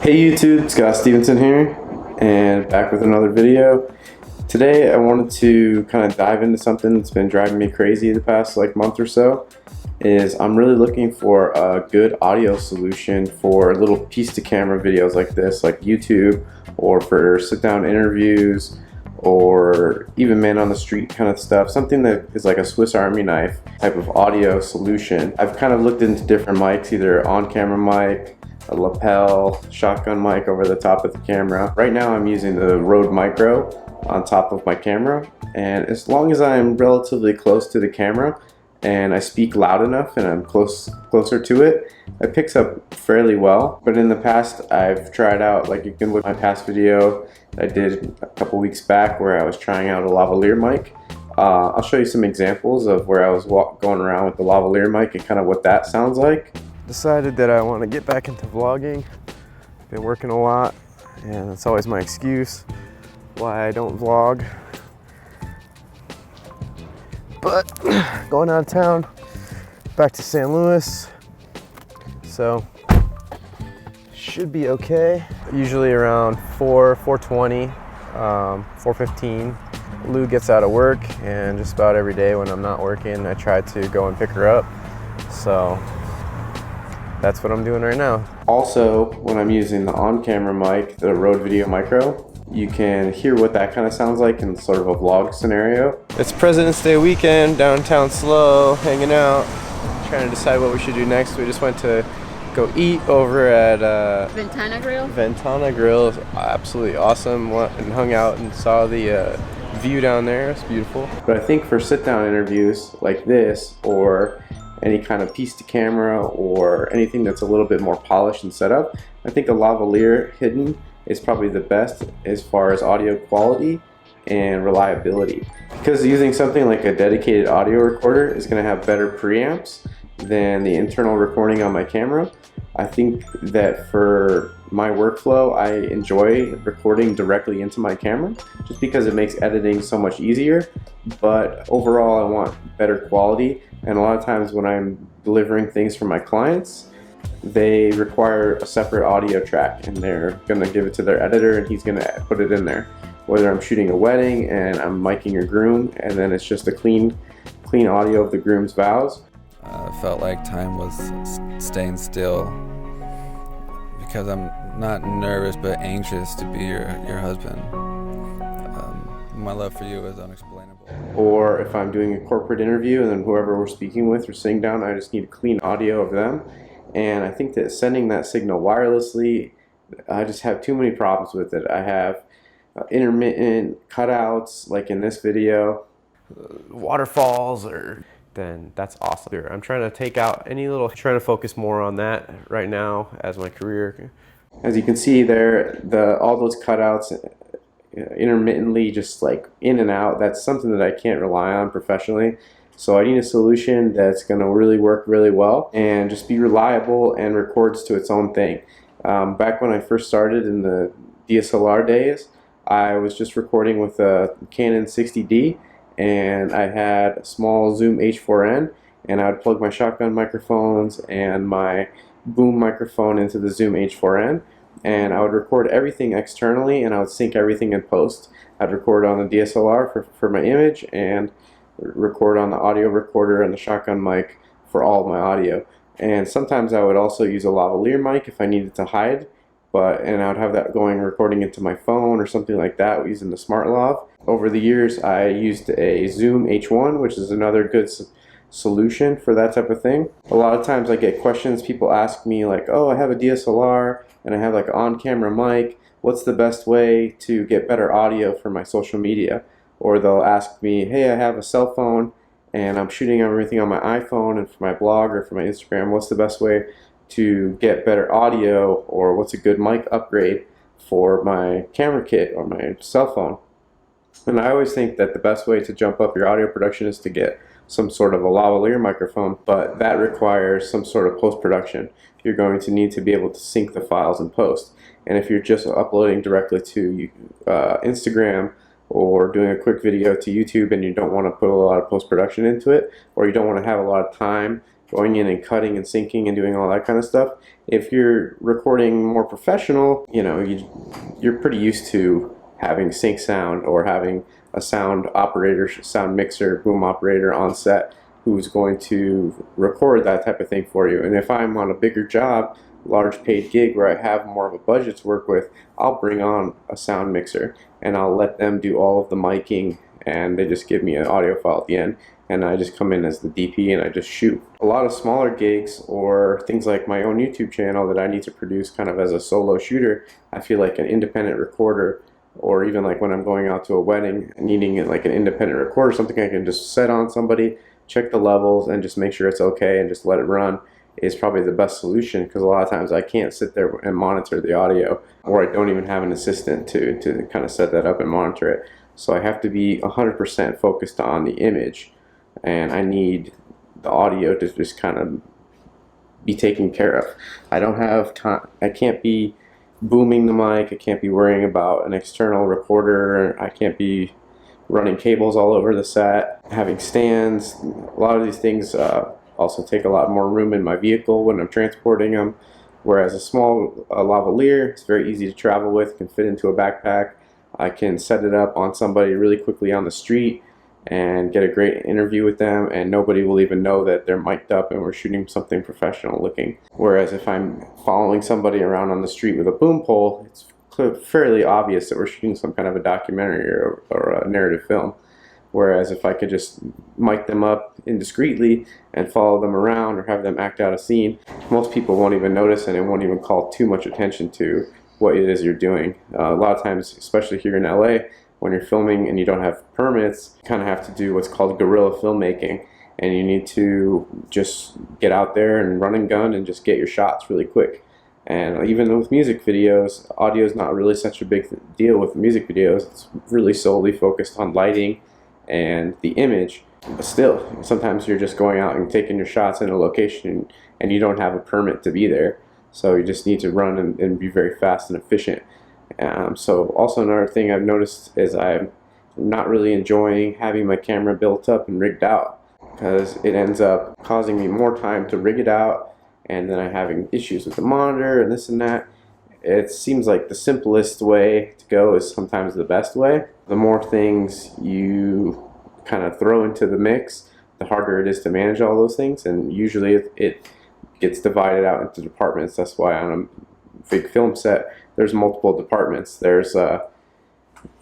Hey YouTube, Scott Stevenson here, and back with another video. Today I wanted to kind of dive into something that's been driving me crazy the past month or so. I'm really looking for a good audio solution for little piece to camera videos like this, like YouTube, or for sit down interviews, or even man on the street kind of stuff. Something that is like a Swiss Army knife type of audio solution. I've kind of looked into different mics, either on camera mic, a lapel, shotgun mic over the top of the camera. Right now I'm using the Rode Micro on top of my camera, and as long as I'm relatively close to the camera and I speak loud enough and I'm closer to it, it picks up fairly well. But in the past I've tried out, like you can look at my past video I did a couple weeks back where I was trying out a lavalier mic. I'll show you some examples of where I was going around with the lavalier mic and kind of what that sounds like. Decided that I want to get back into vlogging. Been working a lot, and that's always my excuse why I don't vlog. But going out of town, back to St. Louis, so should be okay. Usually around 4:20, 4:15. Lou gets out of work, and just about every day when I'm not working, I try to go and pick her up. So that's what I'm doing right now. Also, when I'm using the on-camera mic, the Rode Video Micro, you can hear what that kind of sounds like in sort of a vlog scenario. It's President's Day weekend, downtown SLO, hanging out, trying to decide what we should do next. We just went to go eat over at Ventana Grill. Ventana Grill is absolutely awesome. Went and hung out and saw the view down there. It's beautiful. But I think for sit-down interviews like this, or any kind of piece to camera, or anything that's a little bit more polished and set up, I think a lavalier hidden is probably the best as far as audio quality and reliability. Because using something like a dedicated audio recorder is going to have better preamps than the internal recording on my camera. I think that for my workflow, I enjoy recording directly into my camera just because it makes editing so much easier. But overall, I want better quality, and a lot of times when I'm delivering things for my clients, they require a separate audio track, and they're gonna give it to their editor and he's gonna put it in there. Whether I'm shooting a wedding and I'm miking a groom, and then it's just a clean audio of the groom's vows. Felt like time was staying still because I'm not nervous but anxious to be your husband. My love for you is unexplainable. Or if I'm doing a corporate interview and then whoever we're speaking with or sitting down, I just need clean audio of them. And I think that sending that signal wirelessly, I just have too many problems with it. I have intermittent cutouts, like in this video, waterfalls, then that's awesome. I'm trying to take out trying to focus more on that right now as my career. As you can see there, all those cutouts intermittently, just like in and out, that's something that I can't rely on professionally. So I need a solution that's going to really work really well and just be reliable and records to its own thing. Back when I first started in the DSLR days, I was just recording with a Canon 60D, and I had a small Zoom H4n, and I would plug my shotgun microphones and my boom microphone into the Zoom H4n, and I would record everything externally, and I would sync everything in post. I'd record on the DSLR for my image, and record on the audio recorder and the shotgun mic for all of my audio. And sometimes I would also use a lavalier mic if I needed to hide, and I would have that recording into my phone or something like that using the SmallRig. Over the years I used a Zoom H1, which is another good solution for that type of thing. A lot of times I get questions, people ask me like, oh, I have a DSLR and I have like an on-camera mic, what's the best way to get better audio for my social media? Or they'll ask me, hey, I have a cell phone and I'm shooting everything on my iPhone, and for my blog or for my Instagram, what's the best way to get better audio, or what's a good mic upgrade for my camera kit or my cell phone? And I always think that the best way to jump up your audio production is to get some sort of a lavalier microphone, but that requires some sort of post-production. You're going to need to be able to sync the files in post. And if you're just uploading directly to Instagram or doing a quick video to YouTube and you don't want to put a lot of post-production into it, or you don't want to have a lot of time going in and cutting and syncing and doing all that kind of stuff. If you're recording more professional, you're pretty used to having sync sound or having a sound operator, sound mixer, boom operator on set who's going to record that type of thing for you. And if I'm on a bigger job, large paid gig where I have more of a budget to work with, I'll bring on a sound mixer and I'll let them do all of the miking, and they just give me an audio file at the end, and I just come in as the DP and I just shoot. A lot of smaller gigs or things like my own YouTube channel that I need to produce kind of as a solo shooter, I feel like an independent recorder, or even like when I'm going out to a wedding needing like an independent recorder, something I can just set on somebody, check the levels and just make sure it's okay and just let it run, is probably the best solution, because a lot of times I can't sit there and monitor the audio, or I don't even have an assistant to kind of set that up and monitor it. So I have to be 100% focused on the image, and I need the audio to just kind of be taken care of. I don't have time, I can't be booming the mic, I can't be worrying about an external recorder, I can't be running cables all over the set, having stands. A lot of these things also take a lot more room in my vehicle when I'm transporting them, whereas a small lavalier is very easy to travel with, can fit into a backpack. I can set it up on somebody really quickly on the street and get a great interview with them, and nobody will even know that they're mic'd up and we're shooting something professional looking. Whereas if I'm following somebody around on the street with a boom pole, it's fairly obvious that we're shooting some kind of a documentary or a narrative film. Whereas if I could just mic them up indiscreetly and follow them around or have them act out a scene, most people won't even notice and it won't even call too much attention to what it is you're doing. A lot of times, especially here in LA, when you're filming and you don't have permits, you kind of have to do what's called guerrilla filmmaking, and you need to just get out there and run and gun and just get your shots really quick. And even with music videos, audio is not really such a big deal with music videos. It's really solely focused on lighting and the image. But still, sometimes you're just going out and taking your shots in a location and you don't have a permit to be there. So you just need to run and be very fast and efficient. So also another thing I've noticed is I'm not really enjoying having my camera built up and rigged out, because it ends up causing me more time to rig it out, and then I'm having issues with the monitor and this and that. It seems like the simplest way to go is sometimes the best way. The more things you kind of throw into the mix, the harder it is to manage all those things, and usually it gets divided out into departments. That's why on a big film set there's multiple departments. There's a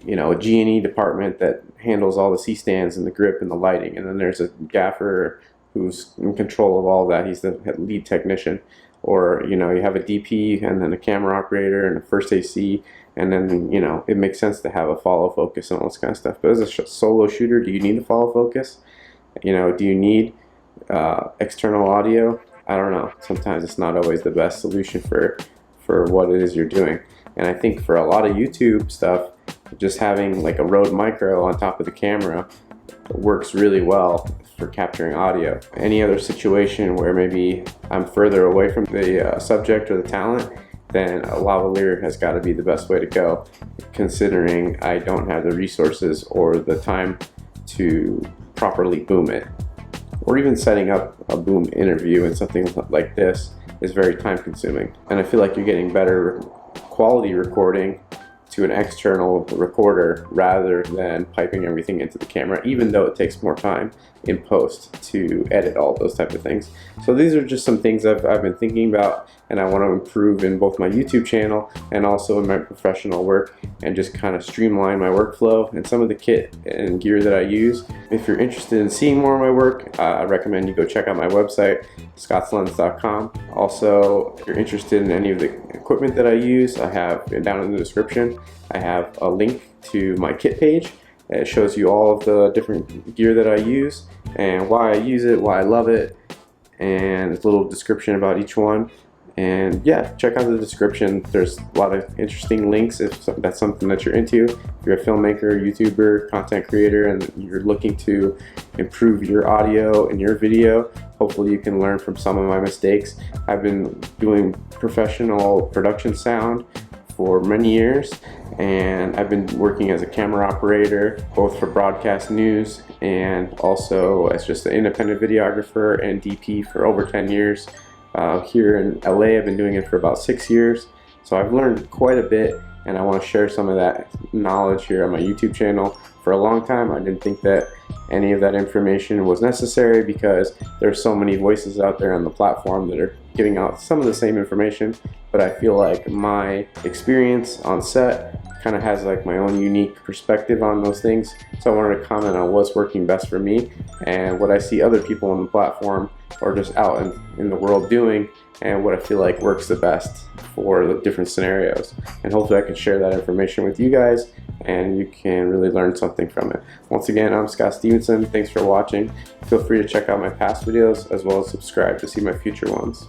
G&E department that handles all the C-stands and the grip and the lighting, and then there's a gaffer who's in control of all of that. He's the lead technician. Or you have a DP and then a camera operator and a first AC, and then it makes sense to have a follow focus and all this kind of stuff. But as a solo shooter, do you need a follow focus? Do you need external audio? I don't know. Sometimes it's not always the best solution for what it is you're doing. And I think for a lot of YouTube stuff, just having like a Rode Micro on top of the camera works really well for capturing audio. Any other situation where maybe I'm further away from the subject or the talent, then a lavalier has got to be the best way to go, considering I don't have the resources or the time to properly boom it. Or even setting up a boom interview and something like this is very time consuming. And I feel like you're getting better quality recording to an external recorder rather than piping everything into the camera, even though it takes more time in post to edit all those type of things. So these are just some things I've been thinking about, and I want to improve in both my YouTube channel and also in my professional work, and just kind of streamline my workflow and some of the kit and gear that I use. If you're interested in seeing more of my work, I recommend you go check out my website, scottslens.com. Also, if you're interested in any of the equipment that I use, I have down in the description, I have a link to my kit page. It shows you all of the different gear that I use and why I use it, why I love it, and a little description about each one. And yeah, check out the description. There's a lot of interesting links if that's something that you're into. If you're a filmmaker, YouTuber, content creator, and you're looking to improve your audio and your video, hopefully you can learn from some of my mistakes. I've been doing professional production sound for many years, and I've been working as a camera operator both for broadcast news and also as just an independent videographer and DP for over 10 years. Here in LA, I've been doing it for about 6 years, so I've learned quite a bit, and I want to share some of that knowledge here on my YouTube channel. For a long time, I didn't think that any of that information was necessary because there's so many voices out there on the platform that are giving out some of the same information, but I feel like my experience on set kind of has like my own unique perspective on those things. So I wanted to comment on what's working best for me and what I see other people on the platform or just out in the world doing, and what I feel like works the best for the different scenarios. And hopefully I can share that information with you guys and you can really learn something from it. Once again, I'm Scott Stevenson. Thanks for watching. Feel free to check out my past videos as well as subscribe to see my future ones.